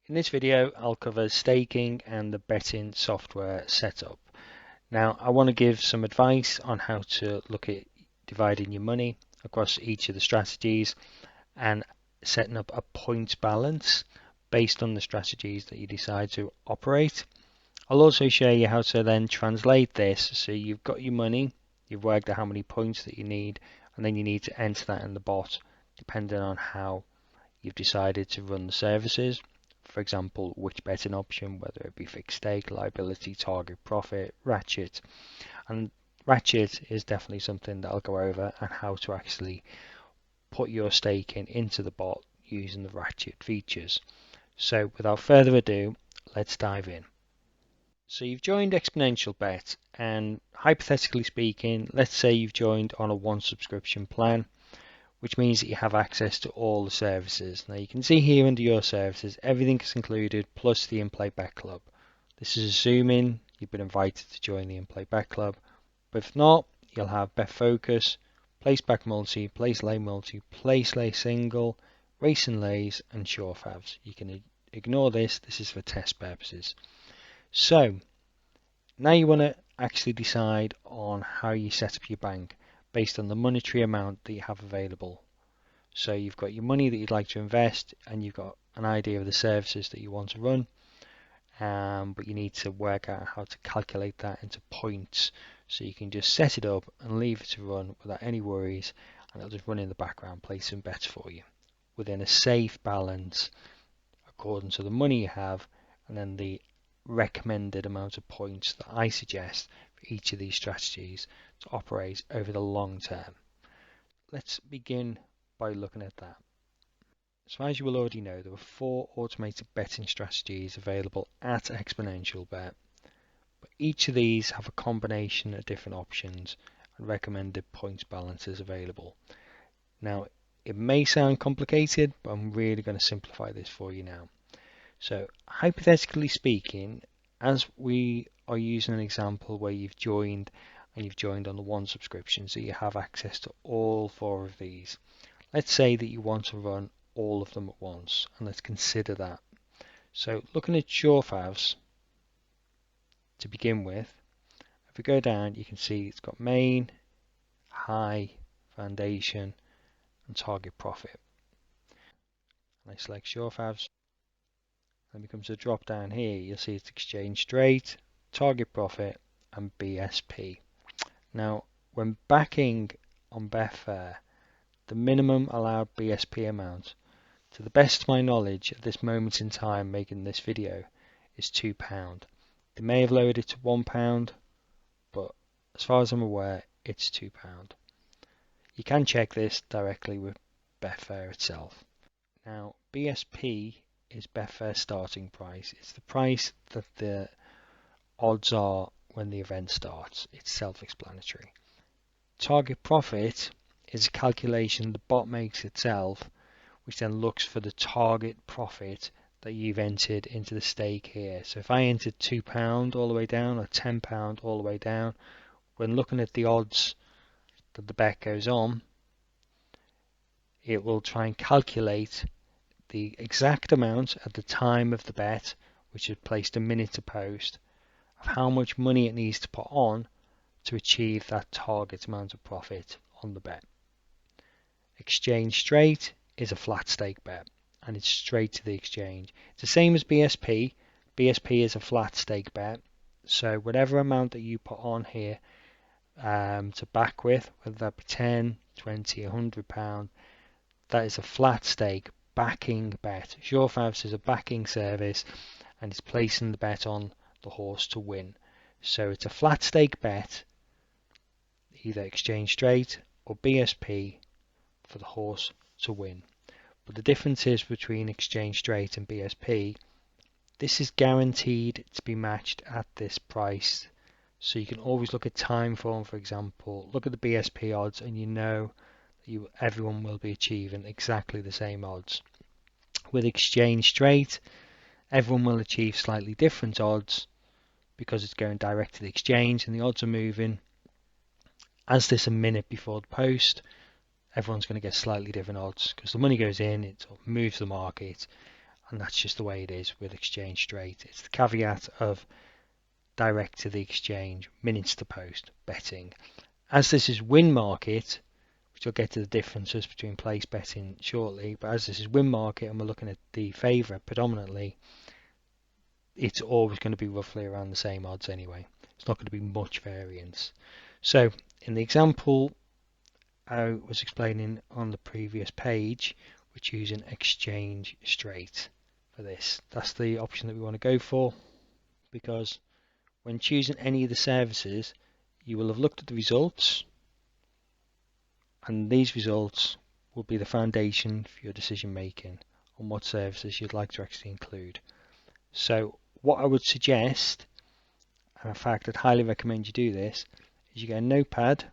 In this video, I'll cover staking and the betting software setup. Now, I want to give some advice on how to look at dividing your money across each of the strategies and setting up a points balance based on the strategies that you decide to operate. I'll also show you how to then translate this. So you've got your money, you've worked out how many points that you need, and then you need to enter that in the bot depending on how you've decided to run the services. For example, which betting option, whether it be fixed stake, liability, target profit, ratchet. And ratchet is definitely something that I'll go over, and how to actually put your staking into the bot using the ratchet features. So without further ado, let's dive in. So you've joined Exponential Bet, and hypothetically speaking, let's say you've joined on a one subscription plan, which means that you have access to all the services. Now you can see here under your services, everything is included plus the in-play bet club. This is assuming you've been invited to join the in-play bet club, but if not, you'll have bet focus, place back multi, place lay multi, place lay single, racing lays, and sure favs. You can ignore this is for test purposes. So now you want to actually decide on how you set up your bank based on the monetary amount that you have available. So you've got your money that you'd like to invest, and you've got an idea of the services that you want to run, but you need to work out how to calculate that into points, so you can just set it up and leave it to run without any worries, and it'll just run in the background, play some bets for you within a safe balance according to the money you have, and then the recommended amount of points that I suggest for each of these strategies to operate over the long term. Let's begin by looking at that. So as you will already know, there are 4 automated betting strategies available at Exponential Bet, but each of these have a combination of different options and recommended points balances available. Now, it may sound complicated, but I'm really going to simplify this for you now. So hypothetically speaking, as we are using an example where you've joined on the one subscription, so you have access to all 4 of these. Let's say that you want to run all of them at once, and let's consider that. So looking at sure favs to begin with, if we go down, you can see it's got main, high, foundation, and target profit. And I select sure favs. Then it comes to drop down here, you'll see it's exchange straight, target profit, and BSP. Now, when backing on Betfair, the minimum allowed BSP amount, to the best of my knowledge at this moment in time making this video, is £2. They may have lowered it to £1, but as far as I'm aware, it's £2. You can check this directly with Betfair itself. Now, BSP is Betfair's starting price. It's the price that the odds are when the event starts. It's self-explanatory. Target profit is a calculation the bot makes itself, which then looks for the target profit that you've entered into the stake here. So if I entered £2 all the way down, or £10 all the way down, when looking at the odds that the bet goes on, it will try and calculate the exact amount at the time of the bet, which is placed a minute to post, of how much money it needs to put on to achieve that target amount of profit on the bet. Exchange straight is a flat stake bet, and it's straight to the exchange. It's the same as BSP. BSP is a flat stake bet, so whatever amount that you put on here to back with, whether that be 10, 20, £100, that is a flat stake backing bet. Sure favs is a backing service, and it's placing the bet on the horse to win. So it's a flat stake bet, either exchange straight or BSP, for the horse to win. But the difference is between exchange straight and BSP, this is guaranteed to be matched at this price. So you can always look at time form, for example, look at the BSP odds, and you know that everyone will be achieving exactly the same odds. With exchange straight, everyone will achieve slightly different odds because it's going direct to the exchange and the odds are moving. As this a minute before the post, everyone's going to get slightly different odds because the money goes in, it sort of moves the market, and that's just the way it is with exchange straight. It's the caveat of direct to the exchange, minutes to post betting. As this is win market, which I'll get to the differences between place betting shortly, but as this is win market and we're looking at the favourite predominantly, it's always going to be roughly around the same odds anyway. It's not going to be much variance. So in the example I was explaining on the previous page, we're choosing exchange straight for this. That's the option that we want to go for, because when choosing any of the services, you will have looked at the results, and these results will be the foundation for your decision making on what services you'd like to actually include. So what I would suggest, and in fact I'd highly recommend you do this, is you get a notepad,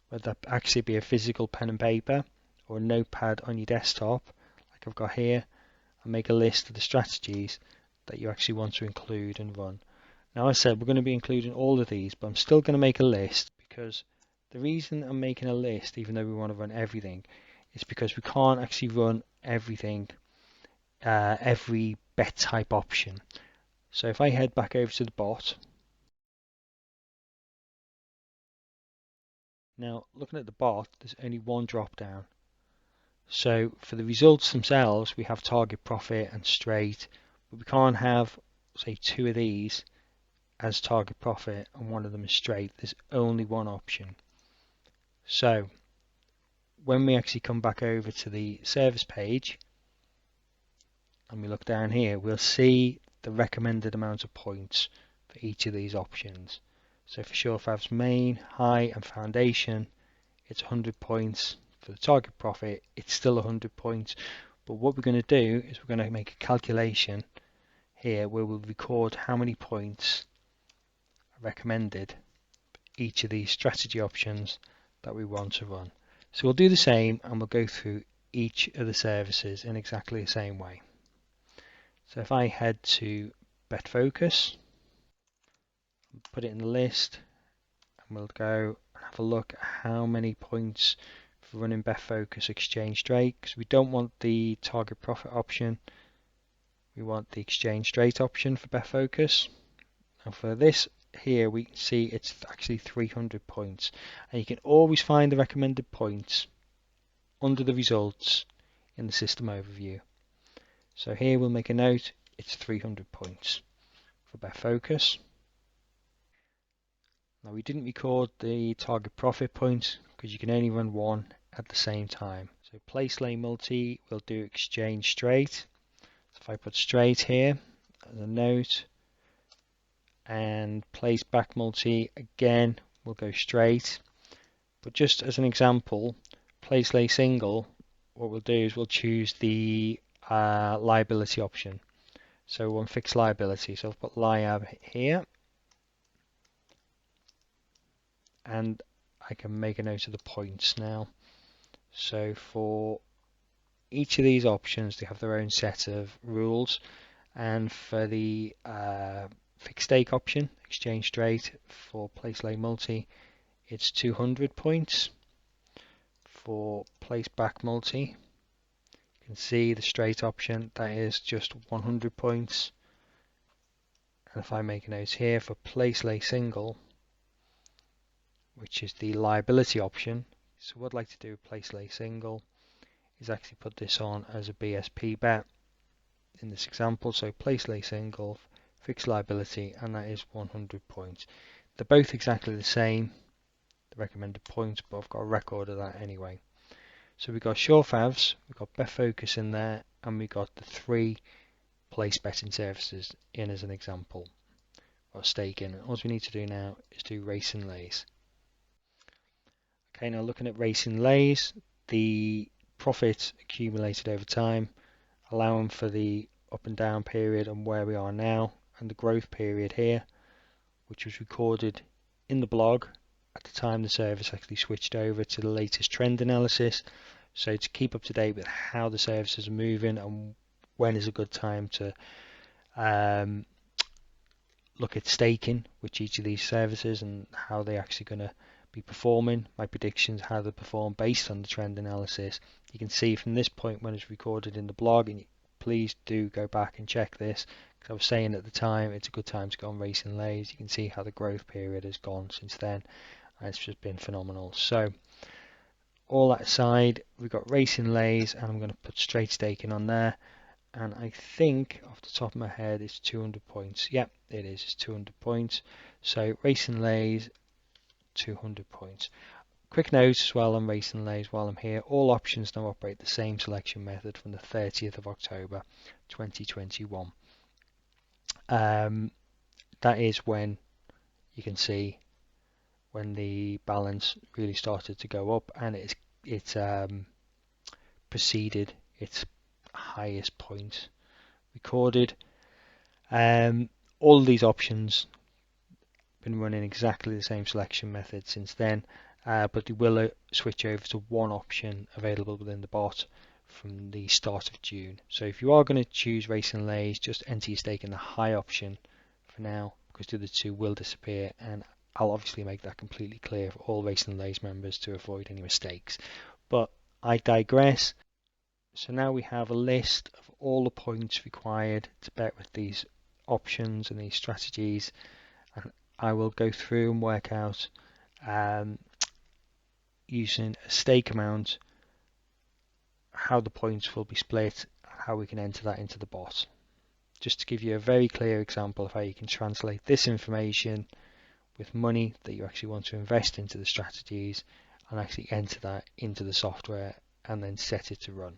whether that actually be a physical pen and paper or a notepad on your desktop like I've got here, and make a list of the strategies that you actually want to include and run. Now, as I said, we're going to be including all of these, but I'm still going to make a list, because the reason I'm making a list, even though we want to run everything, is because we can't actually run everything, every bet type option. So if I head back over to the bot, now looking at the bot, there's only one drop down. So for the results themselves, we have target profit and straight, but we can't have, say, two of these as target profit and one of them is straight. There's only one option. So when we actually come back over to the service page and we look down here, we'll see the recommended amount of points for each of these options. So for SureFav's main, high and foundation, it's 100 points. For the target profit, it's still 100 points. But what we're going to do is we're going to make a calculation here where we'll record how many points are recommended for each of these strategy options that we want to run. So we'll do the same, and we'll go through each of the services in exactly the same way. So if I head to Bet Focus, put it in the list, and we'll go and have a look at how many points for running Bet Focus exchange straight, because we don't want the target profit option, we want the exchange straight option for Bet Focus. And for this here, we can see it's actually 300 points, and you can always find the recommended points under the results in the system overview. So here we'll make a note, it's 300 points for Bet Focus. Now we didn't record the target profit points because you can only run one at the same time. So place lay multi will do exchange straight. So if I put straight here as a note, and place back multi again will go straight. But just as an example, place lay single, what we'll do is we'll choose the liability option. So we'll fix liability. So I'll put liab here, and I can make a note of the points now. So for each of these options, they have their own set of rules, and for the fixed stake option, exchange straight, for place lay multi, it's 200 points. For place back multi, you can see the straight option, that is just 100 points. And if I make a note here for place lay single, which is the liability option, so what I'd like to do with place lay single is actually put this on as a BSP bet in this example. So place lay single, fixed liability, and that is 100 points. They're both exactly the same, the recommended points, but I've got a record of that anyway. So we've got SureFavs, we've got Bet Focus in there, and we got the 3 place betting services in as an example, or staking. All we need to do now is do racing lays. Okay, now looking at racing lays, the profit accumulated over time, allowing for the up and down period and where we are now, and the growth period here, which was recorded in the blog at the time the service actually switched over to the latest trend analysis. So to keep up to date with how the services are moving and when is a good time to look at staking with each of these services and how they're actually going to be performing, my predictions, how they perform based on the trend analysis. You can see from this point when it's recorded in the blog, and please do go back and check this, because I was saying at the time it's a good time to go on racing lays. You can see how the growth period has gone since then, and it's just been phenomenal. So all that aside, we've got racing lays, and I'm going to put straight staking on there, and I think off the top of my head it's 200 points. Yep, it is, it's 200 points. So racing lays, 200 points. Quick note as well on racing lays while I'm here, all options now operate the same selection method from the 30th of October 2021. That is when you can see when the balance really started to go up, and it preceded its highest point recorded. All of these options been running exactly the same selection method since then, but they will switch over to one option available within the bot from the start of June. So if you are going to choose racing lays, just enter your stake in the high option for now, because the other two will disappear, and I'll obviously make that completely clear for all racing lays members to avoid any mistakes. But I digress. So now we have a list of all the points required to bet with these options and these strategies, and I will go through and work out using a stake amount how the points will be split, how we can enter that into the bot. Just to give you a very clear example of how you can translate this information with money that you actually want to invest into the strategies, and actually enter that into the software and then set it to run.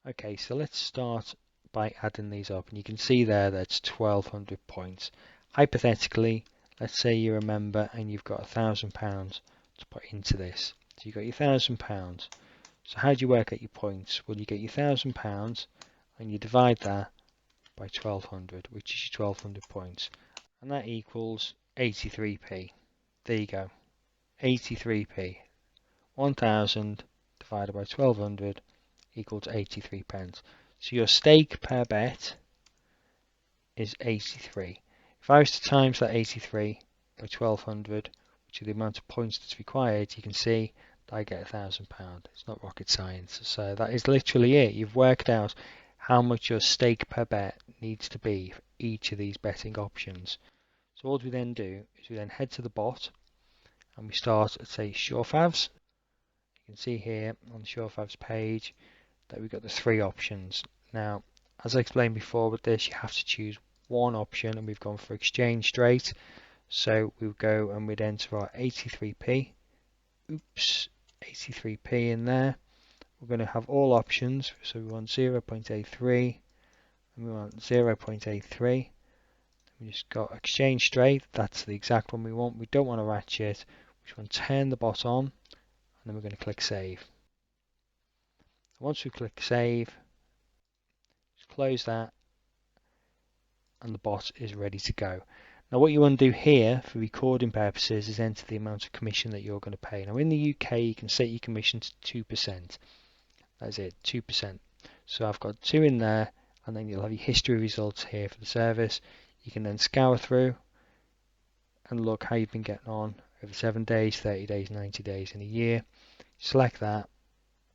Okay, so let's start by adding these up, and you can see there that's 1200 points. Hypothetically, let's say you're a member and you've got £1,000 to put into this. So you've got your £1,000. So how do you work out your points? Well, you get your £1,000 and you divide that by 1200, which is your 1200 points, and that equals 83p. There you go, 83p. 1000 divided by 1200 equals 83 pence. So your stake per bet is 83. If I was to times that 83 by 1200, which is the amount of points that's required, you can see that I get £1,000. It's not rocket science. So that is literally it. You've worked out how much your stake per bet needs to be for each of these betting options. So all we then do is we then head to the bot, and we start at, say, SureFavs. You can see here on the SureFavs page that we've got the three options. Now, as I explained before with this, you have to choose one option, and we've gone for exchange straight. So we'll go and we'd enter our 83p. Oops, 83p in there. We're going to have all options, so we want 0.83 and we want 0.83. We just got exchange straight, that's the exact one we want. We don't want a ratchet. We just want to turn the bot on, and then we're going to click save. Once we click save, just close that, and the bot is ready to go. Now what you want to do here for recording purposes is enter the amount of commission that you're going to pay. Now in the UK you can set your commission to 2%. That's it, 2%. So I've got 2 in there, and then you'll have your history results here for the service. You can then scour through and look how you've been getting on over 7 days, 30 days, 90 days, and a year. Select that,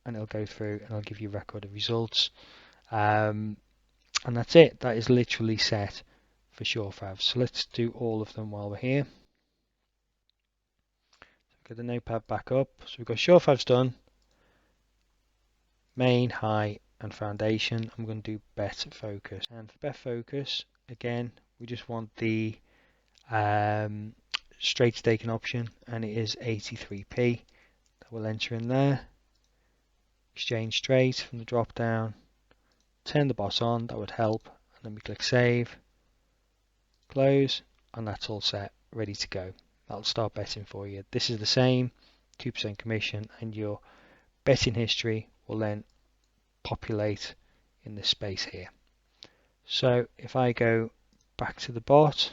and it'll go through and it'll give you a record of results. And that's it. That is literally set for SureFavs. So let's do all of them while we're here. Get the notepad back up. So we've got SureFavs done, main, high, and foundation. I'm going to do bet focus. And for bet focus, again, we just want the straight staking option, and it is 83p. That will enter in there. Exchange straight from the drop down. Turn the bot on, that would help. And then we click save, close, and that's all set, ready to go. That'll start betting for you. This is the same, 2% commission, and your betting history will then populate in this space here. So if I go back to the bot,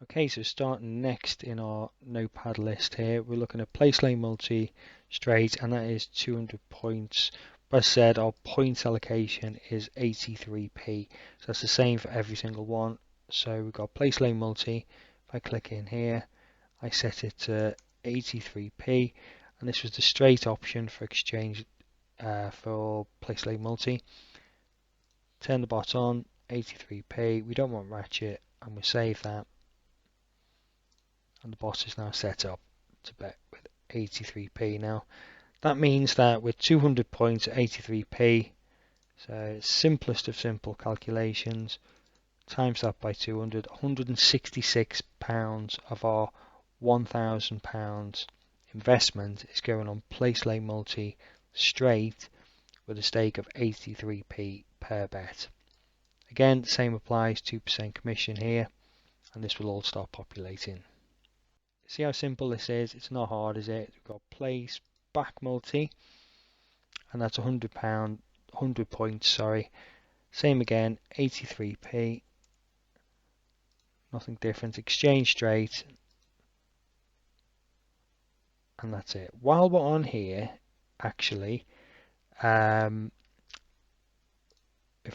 okay, so starting next in our notepad list here, we're looking at place lane multi straight, and that is 200 points. But as I said, our points allocation is 83p, so that's the same for every single one. So we've got place lane multi. If I click in here, I set it to 83p, and this was the straight option for exchange for place lane multi. turn the bot on, 83p, we don't want ratchet, and we save that, and the bot is now set up to bet with 83p. Now that means that with 200 points at 83p, so simplest of simple calculations, times that by 200, £166 of our £1,000 investment is going on place lay multi straight with a stake of 83p per bet. Again, same applies, 2% commission here, and this will all start populating. See how simple this is? It's not hard, is it? We've got place back multi, and that's £100, 100 points, sorry. Same again, 83p, nothing different, exchange straight, and that's it. While we're on here, actually, if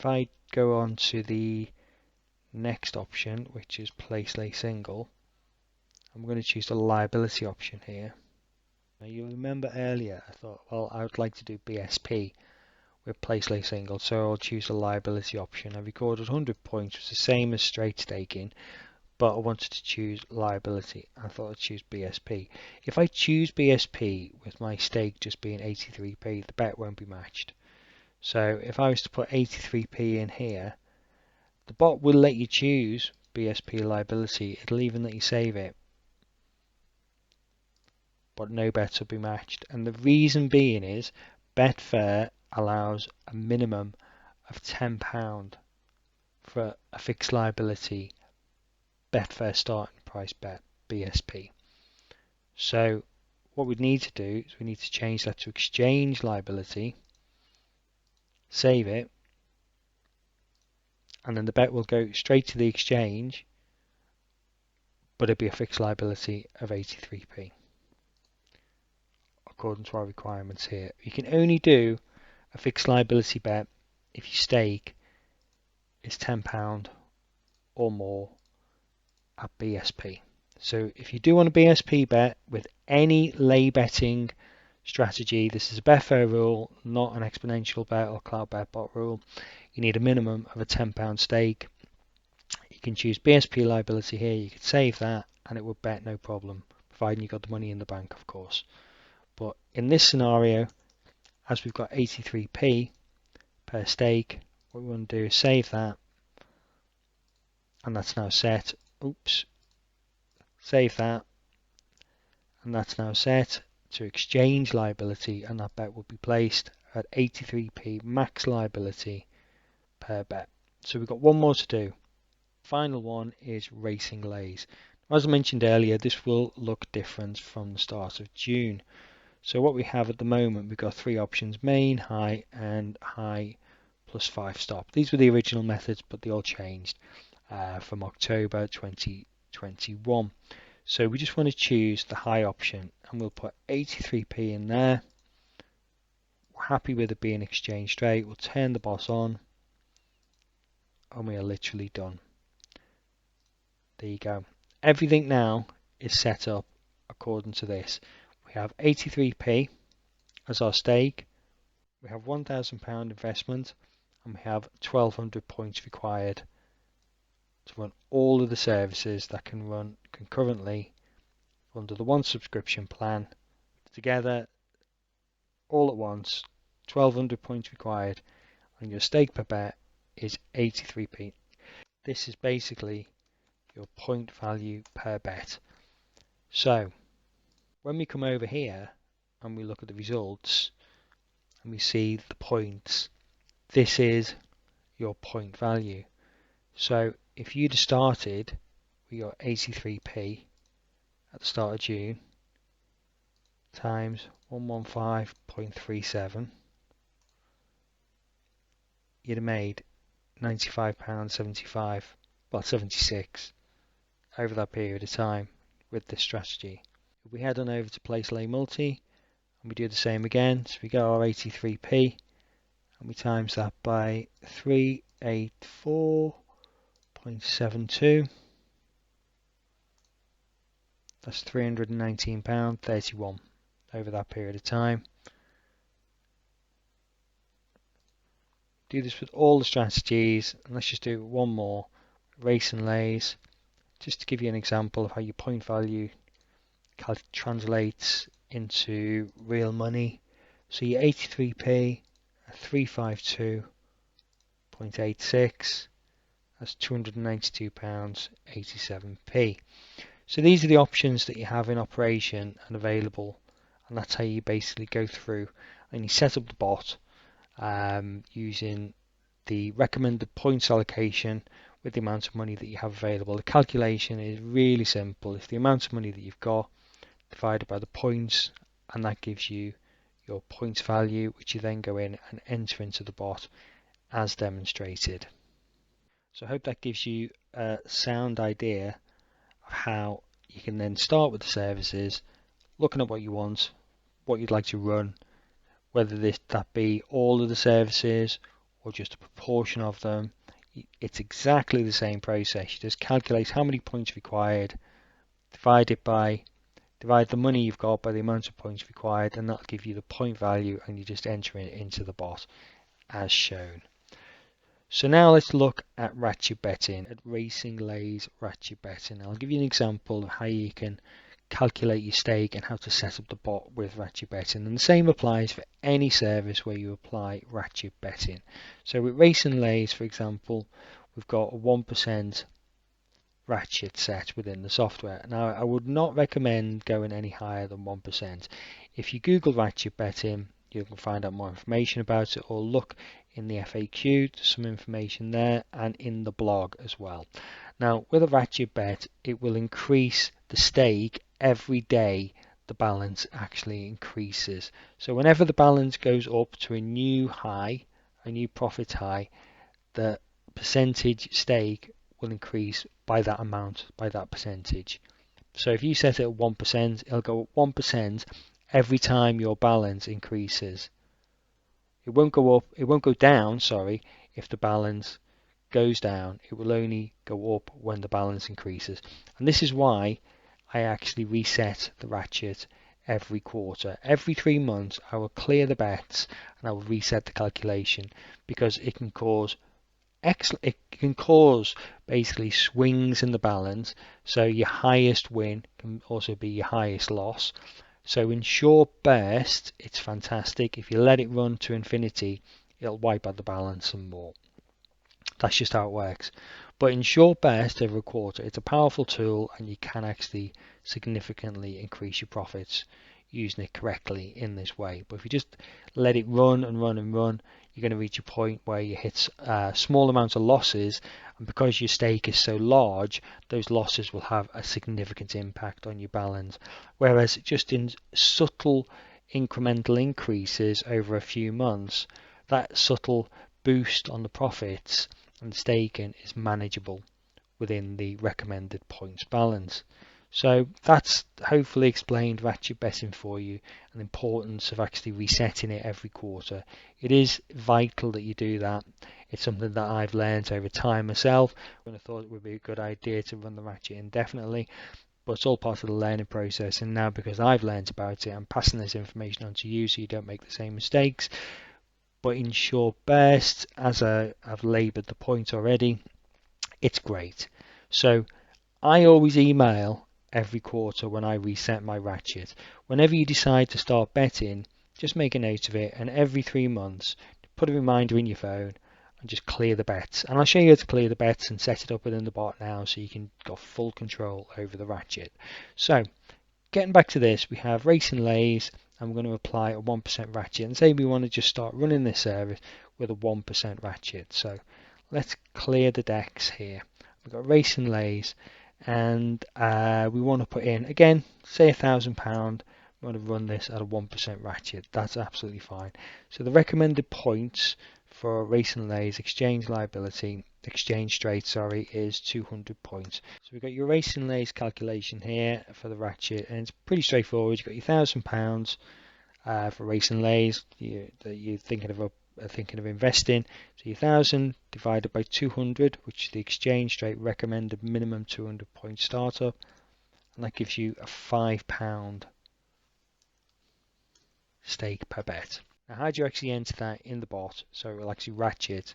I go on to the next option, which is place lay single, I'm going to choose the liability option here. Now you remember earlier I thought, well, I would like to do BSP with place lay single, so I'll choose the liability option. I recorded 100 points, which is the same as straight staking, but I wanted to choose liability. I thought I'd choose BSP. If I choose BSP with my stake just being 83p, the bet won't be matched. So if I was to put 83p in here, the bot will let you choose BSP liability. It'll even let you save it, but no bets will be matched. And the reason being is Betfair allows a minimum of £10 for a fixed liability Betfair starting price bet BSP. So what we need to do is we need to change that to exchange liability, save it, and then the bet will go straight to the exchange, but it'll be a fixed liability of 83p according to our requirements here. You can only do a fixed liability bet if your stake is £10 or more at BSP. So if you do want a BSP bet with any lay betting strategy, this is a Betfair rule, not an exponential bet or cloud bet bot rule. You need a minimum of a £10 stake. You can choose BSP liability here, you could save that and it would bet no problem, providing you got the money in the bank, of course. But in this scenario, as we've got 83p per stake, what we want to do is save that, and that's now set. Oops, save that, and that's now set to exchange liability, and that bet will be placed at 83p max liability per bet. So we've got one more to do. Final one is racing lays. As I mentioned earlier, this will look different from the start of June. So what we have at the moment, we've got three options: main, high, and high plus 5 stop. These were the original methods, but they all changed from October 2021. So we just want to choose the high option, and we'll put 83p in there. We're happy with it being exchange straight. We'll turn the bot on, and we are literally done. There you go. Everything now is set up according to this. We have 83p as our stake, we have £1,000 investment, and we have 1,200 points required to run all of the services that can run concurrently under the one subscription plan. Together, all at once, 1,200 points required, and your stake per bet is 83p. This is basically your point value per bet. So when we come over here and we look at the results and we see the points, this is your point value. So if you'd have started with your 83p at the start of June times 115.37, you'd have made £95.75, well 76 over that period of time with this strategy. If we head on over to place lay multi and we do the same again, so we get our 83p and we times that by 384.72, that's £319.31 over that period of time. Do this with all the strategies, and let's just do one more. Race and lays, just to give you an example of how your point value translates into real money. So your 83p at 352.86, that's £292.87p. So these are the options that you have in operation and available, and that's how you basically go through and you set up the bot using the recommended points allocation with the amount of money that you have available. The calculation is really simple. It's the amount of money that you've got divided by the points, and that gives you your points value, which you then go in and enter into the bot as demonstrated. So I hope that gives you a sound idea of how you can then start with the services, looking at what you want, what you'd like to run, whether that be all of the services or just a proportion of them. It's exactly the same process. You just calculate how many points required, divide the money you've got by the amount of points required, and that'll give you the point value, and you just enter it into the bot as shown. So now let's look at ratchet betting, at racing lays ratchet betting. I'll give you an example of how you can calculate your stake and how to set up the bot with ratchet betting, and the same applies for any service where you apply ratchet betting. So with racing lays, for example, we've got a 1% ratchet set within the software. Now I would not recommend going any higher than 1%. If you Google ratchet betting, you can find out more information about it, or look in the FAQ, there's some information there, and in the blog as well. Now with a ratchet bet, it will increase the stake every day the balance actually increases. So whenever the balance goes up to a new high, a new profit high, the percentage stake will increase by that amount, by that percentage. So if you set it at 1%, it'll go up 1% every time your balance increases. It won't go up, it won't go down, sorry, if the balance goes down. It will only go up when the balance increases. And this is why I actually reset the ratchet every quarter. Every 3 months I will clear the bets and I will reset the calculation, because it can cause basically swings in the balance. So your highest win can also be your highest loss. So in short burst, it's fantastic. If you let it run to infinity, it'll wipe out the balance some more. That's just how it works. But in short burst over a quarter, it's a powerful tool, and you can actually significantly increase your profits using it correctly in this way. But if you just let it run and run and run, you're going to reach a point where you hit small amounts of losses, and because your stake is so large, those losses will have a significant impact on your balance. Whereas just in subtle incremental increases over a few months, that subtle boost on the profits and staking is manageable within the recommended points balance. So that's hopefully explained ratchet betting for you, and the importance of actually resetting it every quarter. It is vital that you do that. It's something that I've learned over time myself, when I thought it would be a good idea to run the ratchet indefinitely, but it's all part of the learning process, and now because I've learned about it, I'm passing this information on to you so you don't make the same mistakes. But in short bursts, as I've laboured the point already, it's great. So I always email every quarter when I reset my ratchet. Whenever you decide to start betting, just make a note of it, and every 3 months put a reminder in your phone and just clear the bets. And I'll show you how to clear the bets and set it up within the bot now, so you can got full control over the ratchet. So getting back to this, we have racing lays, and we're going to apply a 1% ratchet, and say we want to just start running this service with a 1% ratchet. So let's clear the decks here. We've got racing lays, and we want to put in, again, say £1,000. We want to run this at a 1% ratchet. That's absolutely fine. So the recommended points for racing lays exchange straight, is 200 points. So we've got your racing lays calculation here for the ratchet, and it's pretty straightforward. You've got your £1,000 for racing lays that you're thinking of investing. So your 1,000 divided by 200, which is the exchange rate recommended minimum 200 point startup, and that gives you a £5 stake per bet. Now how do you actually enter that in the bot so it will actually ratchet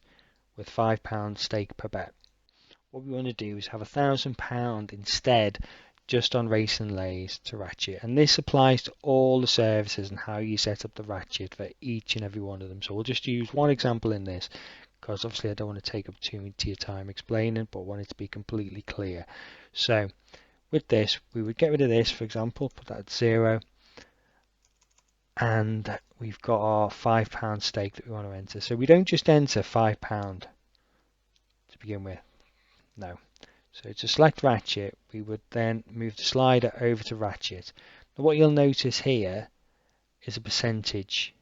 with £5 stake per bet? What we want to do is have £1,000 instead just on race and lays to ratchet, and this applies to all the services and how you set up the ratchet for each and every one of them. So we'll just use one example in this because obviously I don't want to take up too much of your time explaining, but want it to be completely clear. So with this, we would get rid of this, for example, put that at 0, and we've got our £5 stake that we want to enter. So we don't just enter £5 to begin with, no. So to select ratchet, we would then move the slider over to ratchet. Now what you'll notice here is a percentage.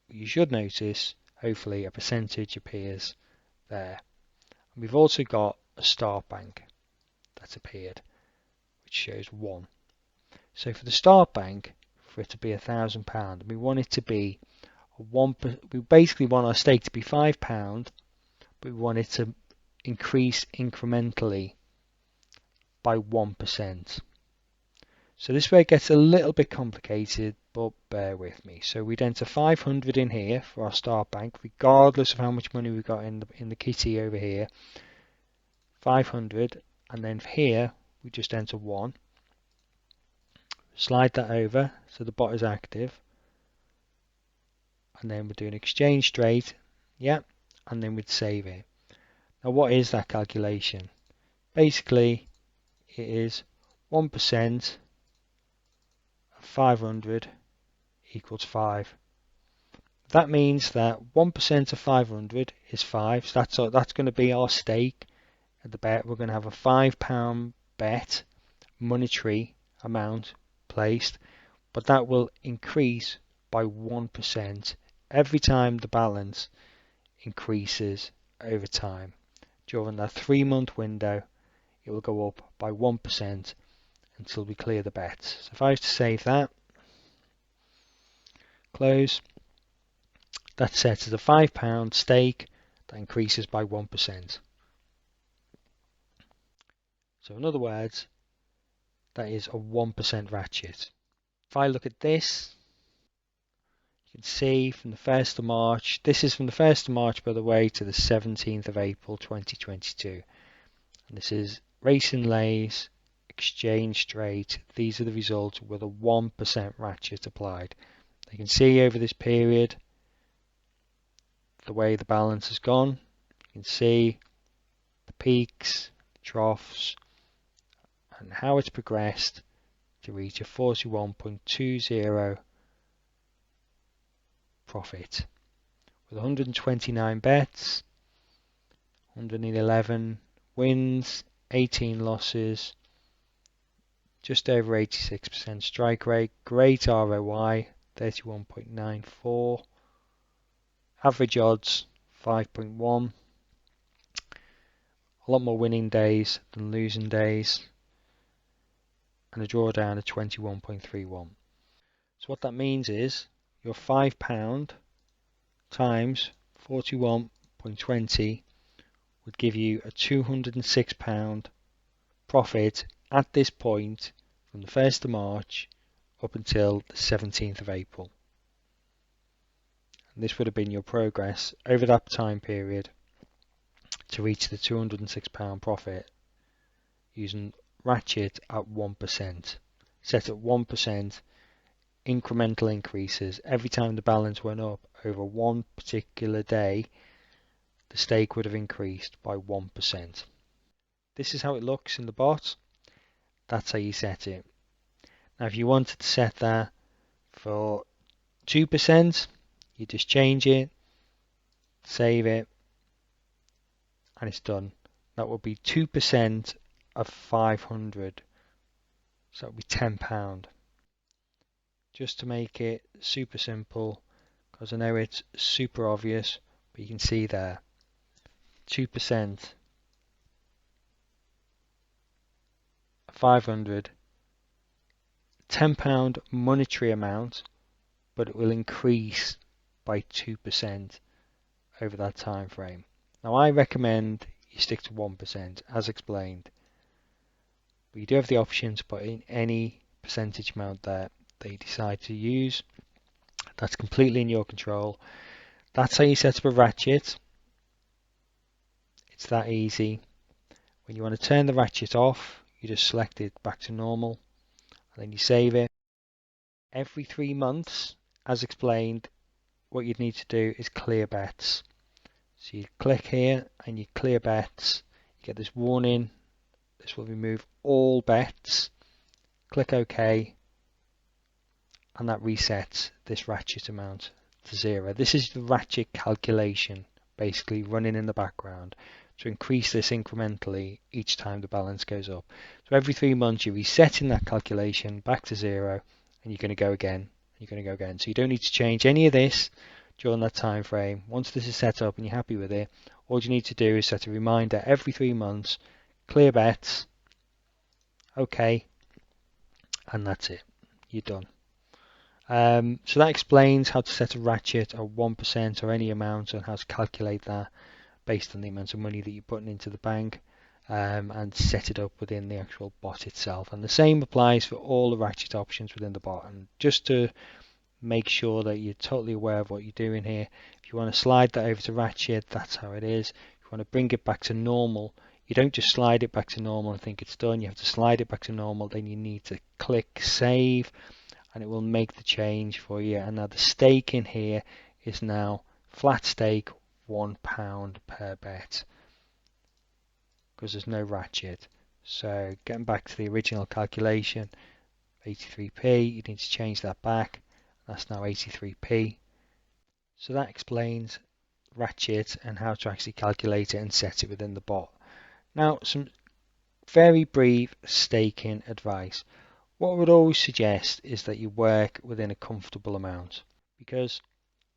You should notice, hopefully, a percentage appears there. And we've also got a start bank that's appeared, which shows 1. So for the start bank, for it to be £1,000, we want it to be a 1. We basically want our stake to be £5, but we want it to increase incrementally by 1%. So this way it gets a little bit complicated, but bear with me. So we'd enter 500 in here for our start bank, regardless of how much money we've got in the kitty over here. 500, and then here we just enter 1. Slide that over so the bot is active, and then we're doing exchange straight, yeah, and then we'd save it. Now what is that calculation? Basically it is 1% of 500 equals 5. That means that 1% of 500 is 5, so that's going to be our stake at the bet. We're going to have a £5 bet, monetary amount placed, but that will increase by 1% every time the balance increases over time. During that 3-month window, it will go up by 1% until we clear the bet. So if I was to save that, close, that's set as a £5 stake that increases by 1%. So in other words, that is a 1% ratchet. If I look at this, you can see from the 1st of March, this is from the 1st of March by the way to the 17th of April 2022. And this is race and lays, exchange straight. These are the results with a 1% ratchet applied. You can see over this period the way the balance has gone. You can see the peaks, troughs, and how it's progressed to reach a 41.20 profit with 129 bets, 111 wins, 18 losses, just over 86% strike rate, great ROI 31.94, average odds 5.1, a lot more winning days than losing days, and a drawdown of 21.31. So what that means is your £5 times 41.20 would give you a £206 profit at this point from the 1st of March up until the 17th of April. And this would have been your progress over that time period to reach the £206 profit using ratchet at 1%. Set at 1%, incremental increases. Every time the balance went up over one particular day, the stake would have increased by 1%. This is how it looks in the bot. That's how you set it. Now if you wanted to set that for 2%, you just change it, save it, and it's done. That will be 2% of 500, so that would be £10. Just to make it super simple, because I know it's super obvious, but you can see there, 2% of 500, £10 monetary amount, but it will increase by 2% over that time frame. Now I recommend you stick to 1% as explained, but you do have the option to put in any percentage amount there that you decide to use. That's completely in your control. That's how you set up a ratchet. It's that easy. When you want to turn the ratchet off, you just select it back to normal, and then you save it. Every 3 months, as explained, what you'd need to do is clear bets. So you click here and you clear bets. You get this warning. This will remove all bets. Click OK, and that resets this ratchet amount to 0. This is the ratchet calculation basically running in the background to increase this incrementally each time the balance goes up. So every 3 months you're resetting that calculation back to 0, and you're going to go again. You're going to go again. So you don't need to change any of this during that time frame. Once this is set up and you're happy with it, all you need to do is set a reminder every 3 months, clear bets, OK, and that's it. You're done. So that explains how to set a ratchet or 1% or any amount, and how to calculate that based on the amount of money that you're putting into the bank, and set it up within the actual bot itself. And the same applies for all the ratchet options within the bot. And just to make sure that you're totally aware of what you're doing here, if you want to slide that over to ratchet, that's how it is. If you want to bring it back to normal, you don't just slide it back to normal and think it's done. You have to slide it back to normal, then you need to click save, and it will make the change for you. And now the stake in here is now flat stake, £1 per bet, because there's no ratchet. So getting back to the original calculation, 83p, you need to change that back. That's now 83p. So that explains ratchet and how to actually calculate it and set it within the bot. Now, some very brief staking advice. What I would always suggest is that you work within a comfortable amount, because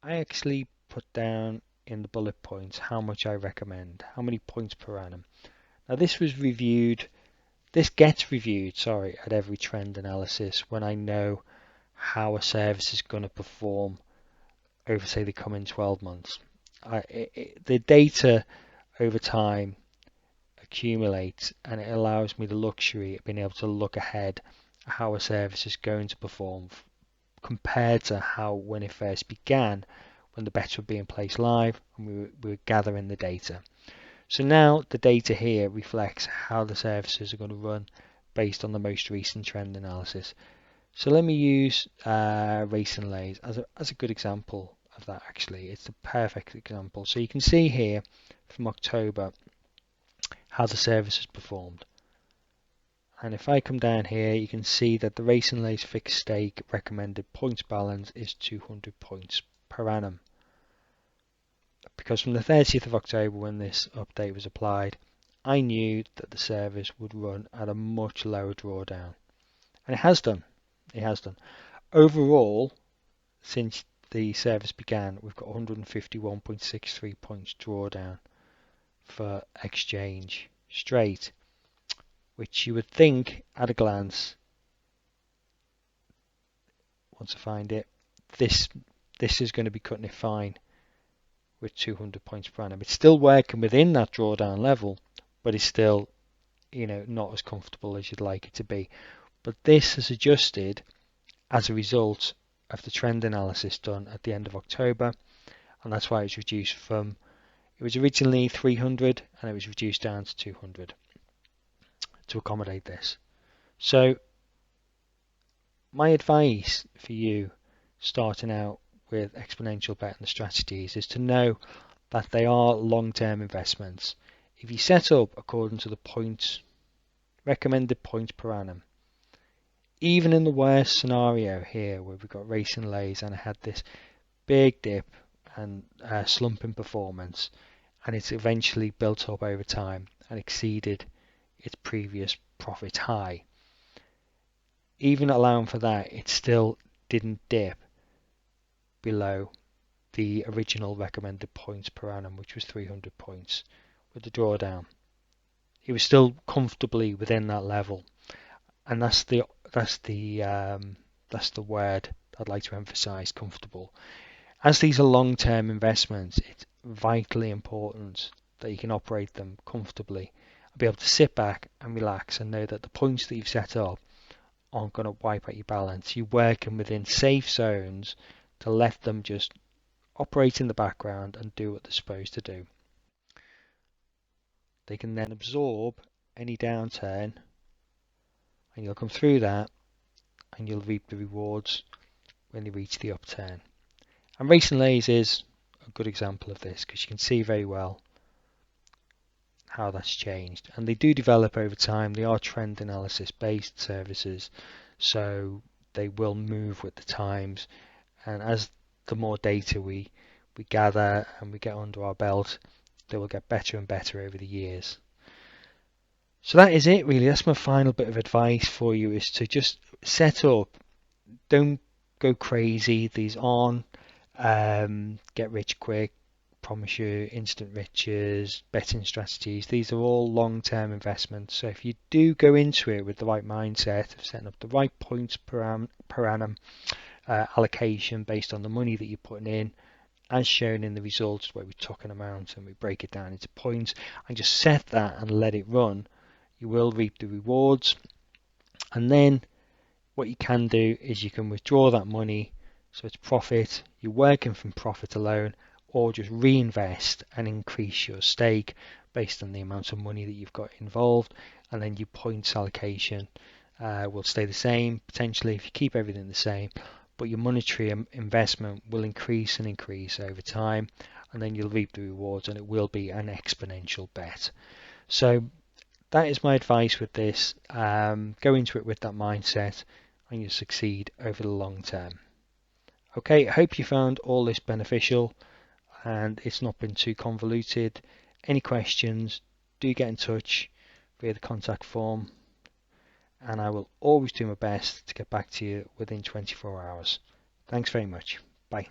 I actually put down in the bullet points how much I recommend, how many points per annum. Now this gets reviewed, at every trend analysis when I know how a service is going to perform over, say, the coming 12 months. The data over time accumulates, and it allows me the luxury of being able to look ahead at how a service is going to perform compared to how when it first began, when the bets were being placed live and we were gathering the data. So now the data here reflects how the services are going to run based on the most recent trend analysis. So let me use Race and Lays as a good example of that. Actually, it's the perfect example. So you can see here from October how the service has performed. And if I come down here, you can see that the Race and Lays fixed stake recommended points balance is 200 points per annum. Because from the 30th of October, when this update was applied, I knew that the service would run at a much lower drawdown. And it has done. It has done. Overall, since the service began, we've got 151.63 points drawdown for exchange straight, which you would think at a glance, once I find it, this is going to be cutting it fine with 200 points per annum. It's still working within that drawdown level, but it's still, not as comfortable as you'd like it to be. But this has adjusted as a result of the trend analysis done at the end of October, and that's why it's reduced from, it was originally 300 and it was reduced down to 200 to accommodate this. So my advice for you starting out with exponential betting the strategies is to know that they are long-term investments. If you set up according to the recommended points per annum, even in the worst scenario here where we've got Race and Lays and I had this big dip and slump in performance, and it's eventually built up over time and exceeded its previous profit high, even allowing for that, it still didn't dip below the original recommended points per annum, which was 300 points with the drawdown. It was still comfortably within that level, and that's the word I'd like to emphasize: comfortable. As these are long-term investments, it's vitally important that you can operate them comfortably and be able to sit back and relax and know that the points that you've set up aren't going to wipe out your balance. You're working within safe zones to let them just operate in the background and do what they're supposed to do. They can then absorb any downturn, and you'll come through that and you'll reap the rewards when they reach the upturn. And race and lays is a good example of this, because you can see very well how that's changed. And they do develop over time. They are trend analysis based services, so they will move with the times. And as the more data we gather and we get under our belt, they will get better and better over the years. So that is it really. That's my final bit of advice for you, is to just set up. Don't go crazy. These aren't get rich quick, promise you instant riches, betting strategies. These are all long-term investments. So if you do go into it with the right mindset of setting up the right points per annum allocation based on the money that you're putting in, as shown in the results where we took an amount and we break it down into points, and just set that and let it run, you will reap the rewards. And then what you can do is you can withdraw that money, so it's profit, you're working from profit alone, or just reinvest and increase your stake based on the amount of money that you've got involved, and then your points allocation will stay the same potentially if you keep everything the same, but your monetary investment will increase and increase over time, and then you'll reap the rewards, and it will be an exponential bet. So that is my advice with this. Go into it with that mindset and you'll succeed over the long term. Okay, I hope you found all this beneficial and it's not been too convoluted. Any questions, do get in touch via the contact form, and I will always do my best to get back to you within 24 hours. Thanks very much. Bye.